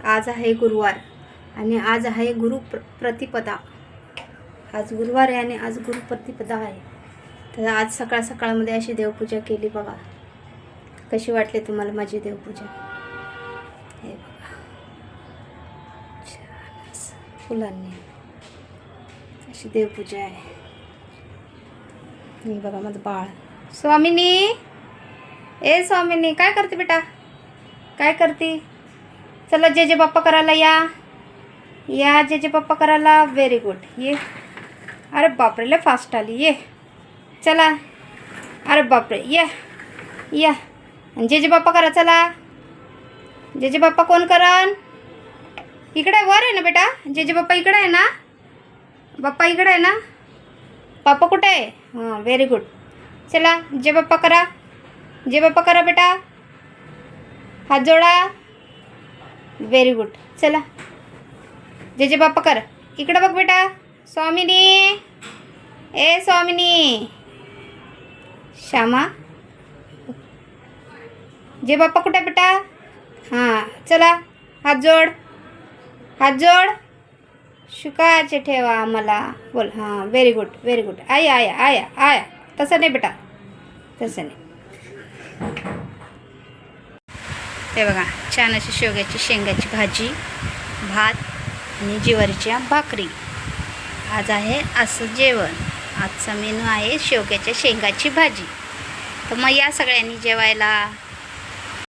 आज आहे गुरुवार आणि आज आहे प्रतिपदा। आज गुरुवार आहे आणि आज गुरुप्रतिपदा आहे। तर आज सकाळ सकाळमध्ये अशी देवपूजा केली बघा। कशी वाटली तुम्हाला माझी देवपूजा? हे बघा छान फुलांनी अशी देवपूजा आहे। हे बघा माझं बाळ स्वामिनी। ए स्वामिनी काय करते बेटा? काय करते? चला जे जे बाप्पा करायला या जे जे बाप्पा करायला। Very good. ये अरे बापरे लय फास्ट आली। ये चला अरे बापरे या जे जे बाप्पा करा। चला जे जे बाप्पा कोण करन? इकडे वर आहे ना बेटा? जे जे बाप्पा इकडे आहे ना? बाप्पा इकडे आहे ना? पापा कुठे आहे? हां व्हेरी गुड। चला जे बाप्पा करा। जे बाप्पा करा बेटा। हात जोडा। Very good. चला जे जे बाप्पा कर। इकडे बघ बेटा। स्वामिनी ए स्वामिनी श्यामा जे बाप्पा कुठे बेटा? हां चला हात जोड। हात जोड। शुकाचे ठेवा आम्हाला बोल। हां व्हेरी गुड व्हेरी गुड। आया आया आया आया। तसं नाही बेटा तसं नाही। हे बघा छान अशी शेवग्याची शेंगाची भाजी, भात आणि ज्वारीच्या भाकरी। आज आहे असं जेवण। आजचा मेनू आहे शेवग्याच्या शेंगाची भाजी। तर मग या सगळ्यांनी जेवायला।